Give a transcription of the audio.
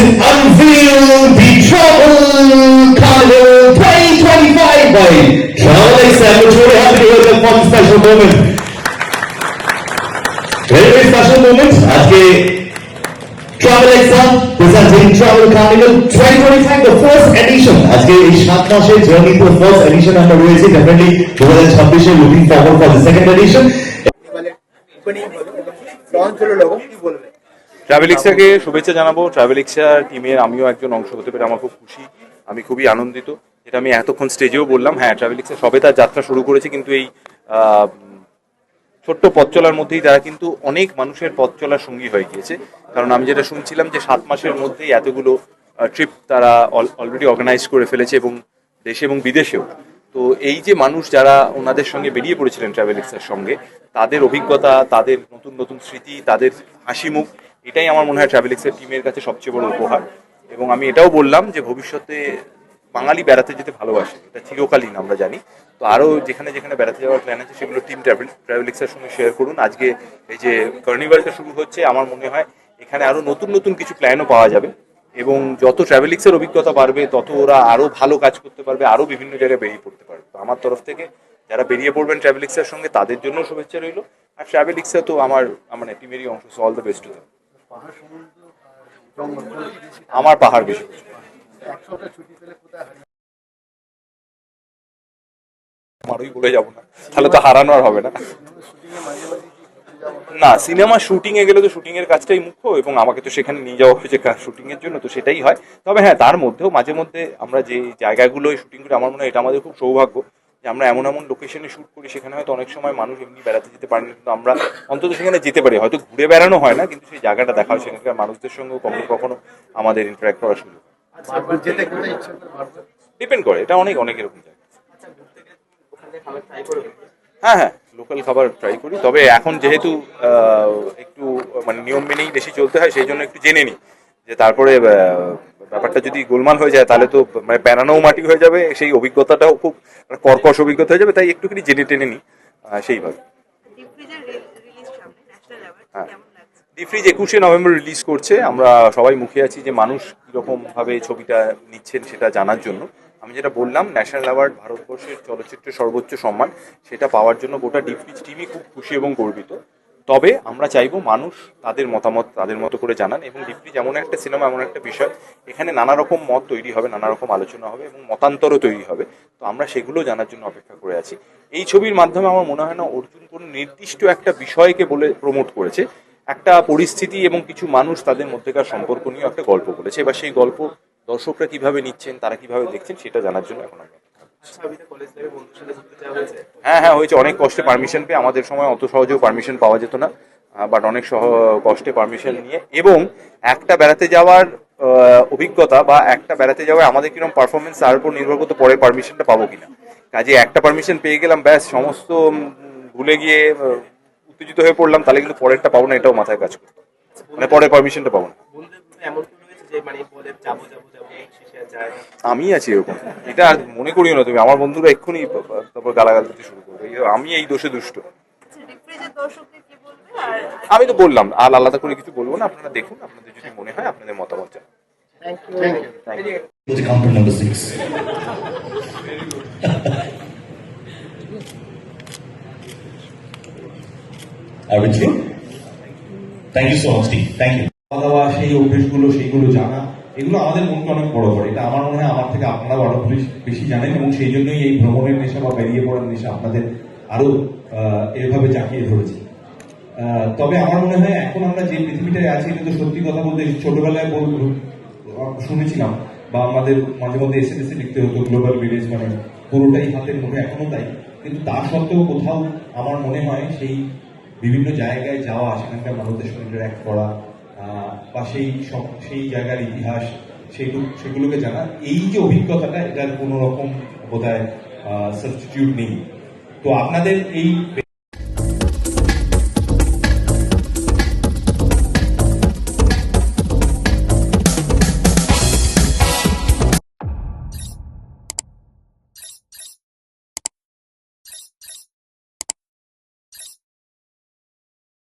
unveil the Travel Carnival 2025 by Travel XM, which we're happy to welcome for this special moment. Very special moment. আজকে Travel XM presenting Travel Carnival 2025, the first edition. আজকে এই 7 মাসের journey তো first edition আমরা রয়েছে, definitely 2026 looking forward for the second edition. ট্রাভেলিক্সাকে শুভেচ্ছা জানাবো। ট্রাভেলিক্সা টিমের আমিও একজন অংশ হতে পেরে আমার খুব খুশি, আমি খুবই আনন্দিত। যেটা আমি এতক্ষণ স্টেজেও বললাম, হ্যাঁ ট্রাভেলিক্সা সবে তার যাত্রা শুরু করেছে, কিন্তু এই ছোট্ট পথ চলার মধ্যেই তারা কিন্তু অনেক মানুষের পথ চলার সঙ্গী হয়ে গিয়েছে। কারণ আমি যেটা শুনছিলাম যে 7 মাসের মধ্যেই এতগুলো ট্রিপ তারা অলরেডি অর্গানাইজ করে ফেলেছে, এবং দেশে এবং বিদেশেও। তো এই যে মানুষ যারা ওনাদের সঙ্গে বেরিয়ে পড়েছিলেন ট্রাভেলিক্সের সঙ্গে, তাদের অভিজ্ঞতা, তাদের নতুন নতুন স্মৃতি, তাদের হাসি মুখ, এটাই আমার মনে হয় ট্রাভেলিক্সের টিমের কাছে সবচেয়ে বড় উপহার। এবং আমি এটাও বললাম যে ভবিষ্যতে বাঙালি বেড়াতে যেতে ভালোবাসে, এটা চিরকালীন আমরা জানি। তো আরও যেখানে যেখানে বেড়াতে যাওয়ার প্ল্যান আছে সেগুলো টিম ট্রাভেলিক্সের সঙ্গে শেয়ার করুন। আজকে এই যে কার্নিভালটা শুরু হচ্ছে, আমার মনে হয় এখানে আরও নতুন নতুন কিছু প্ল্যানও পাওয়া যাবে, এবং যত ট্রাভেলিক্সের অভিজ্ঞতা বাড়বে তত ওরা আরও ভালো কাজ করতে পারবে, আরও বিভিন্ন জায়গায় বেরিয়ে পড়তে পারবে। তো আমার তরফ থেকে যারা বেরিয়ে পড়বেন ট্রাভেলিক্সের সঙ্গে, তাদের জন্য শুভেচ্ছা রইল। আর ট্রাভেলিক্সা তো আমার মানে টিমেরই অংশ, all the best to them. আমার পাহাড় বেশি আমারই বলে যাবো না, তাহলে তো হারানো আর হবে না। না, সিনেমা শুটিং এ গেলে তো শুটিং এর কাজটাই মুখ্য, এবং আমাকে তো সেখানে নিয়ে যাওয়া হয়েছে শুটিং এর জন্য, তো সেটাই হয়। তবে হ্যাঁ, তার মধ্যেও মাঝে মধ্যে আমরা যে জায়গাগুলো শুটিং করি, আমার মনে হয় এটা আমাদের খুব সৌভাগ্য যে আমরা এমন এমন লোকেশনে শুট করি, সেখানে হয়তো অনেক সময় মানুষ এমনি বেড়াতে যেতে পারে না, কিন্তু আমরা অন্তত সেখানে যেতে পারি। হয়তো ঘুরে বেড়ানো হয় না, কিন্তু সেই জায়গাটা দেখা হয়, সেখানকার মানুষদের সঙ্গেও কখনো কখনো আমাদের ইন্টারাক্ট করার সুযোগ। ডিপেন্ড করে, এটা অনেক অনেক এরকম জায়গা। হ্যাঁ হ্যাঁ, লোকাল খাবার ট্রাই করি, তবে এখন যেহেতু একটু মানে নিয়ম মেনেই বেশি চলতে হয়, সেই জন্য একটু জেনে নিই, যে তারপরে ব্যাপারটা যদি গোলমাল হয়ে যায় তাহলে তো মানে বেড়ানোও মাটি হয়ে যাবে, সেই অভিজ্ঞতাটাও খুব কর্কশ অভিজ্ঞতা হয়ে যাবে, তাই একটুখানি জেনে টেনে নিই সেইভাবে। হ্যাঁ, ডি ফ্রিজ 21শে নভেম্বর রিলিজ করছে। আমরা সবাই মুখে আছি যে মানুষ কীরকম ভাবে ছবিটা নিচ্ছেন সেটা জানার জন্য। আমি যেটা বললাম, ন্যাশনাল অ্যাওয়ার্ড ভারতবর্ষের চলচ্চিত্রের সর্বোচ্চ সম্মান, সেটা পাওয়ার জন্য গোটা ডি ফ্রিজ টিমই খুব খুশি এবং গর্বিত। তবে আমরা চাইবো মানুষ তাদের মতামত তাদের মতো করে জানান, এবং ডি ফ্রিজ এমন একটা সিনেমা, এমন একটা বিষয়, এখানে নানা রকম মত তৈরি হবে, নানা রকম আলোচনা হবে, এবং মতান্তরও তৈরি হবে। তো আমরা সেগুলো জানার জন্য অপেক্ষা করে আছি। এই ছবির মাধ্যমে আমার মনে হয় না অর্জুন কোনো নির্দিষ্ট একটা বিষয়কে বলে প্রমোট করেছে, একটা পরিস্থিতি এবং কিছু মানুষ তাদের মধ্যেকার সম্পর্ক নিয়ে একটা গল্প বলেছে। এবার সেই গল্প দর্শকরা কিভাবে নিচ্ছেন, তারা কিভাবে দেখছেন, সেটা জানার জন্য এখন আমরা। হ্যাঁ হ্যাঁ, হয়েছে। অনেক কষ্টে পারমিশন পেয়ে, আমাদের সময় অত সহজেও পারমিশন পাওয়া যেত না, বাট অনেক কষ্টে পারমিশন নিয়ে, এবং একটা বেড়াতে যাওয়ার অভিজ্ঞতা বা একটা বেড়াতে যাওয়ায় আমাদের কিরকম পারফরমেন্স, তার উপর নির্ভর করতে পরের পারমিশনটা পাবো কিনা। কাজে একটা পারমিশন পেয়ে গেলাম, ব্যাস সমস্ত ভুলে গিয়ে উত্তেজিত হয়ে পড়লাম, তাহলে কিন্তু পরেরটা পাবো না, এটাও মাথায় কাজ করতো, মানে পরের পারমিশনটা পাবো না। আমি আছি এরকম, এটা আর মনে করিও না তুমি। আমার বন্ধুরা এক্ষুনি তারপর গালাগাল দিতে শুরু করবে, আমি এই দোষে দুষ্ট। আমি তো বললাম, আর আলাদা করে কিছু বলবো না, আপনারা দেখুন, আপনাদের যদি মনে হয় আপনাদের মতামত জানান। Number 6. Are we through? Thank you so much, Steve. Thank you. খাওয়া সেই অভ্যেসগুলো, সেইগুলো জানা, এগুলো আমাদের মনকে অনেক বড় করে। এটা আমার মনে হয় আমার থেকে আপনারাও আরো বেশি জানেন, এবং সেই জন্যই এই ভ্রমণের নেশা বা বেরিয়ে পড়ার নেশা আপনাদের আরো এভাবে জাঁকিয়ে ধরেছে। তবে আমার মনে হয় এখন আমরা যে পৃথিবীটায় আছি, এটা তো সত্যি কথা বলতে ছোটবেলায় শুনেছিলাম, বা আমাদের মাঝে মধ্যে এসএমএসে লিখতে হতো গ্লোবাল ভিলেজ, মানে পুরোটাই হাতের মুঠে, এখনো তাই। কিন্তু তা সত্ত্বেও কোথাও আমার মনে হয় সেই বিভিন্ন জায়গায় যাওয়া, সেখানকার মানুষদের সঙ্গে ইন্টারঅ্যাক্ট করা, বা সেই জায়গার ইতিহাস, সেগুলোকে জানা, এই যে অভিজ্ঞতাটা, এটার কোনো রকম বোধহয় সাবস্টিটিউট নেই। তো আপনাদের এই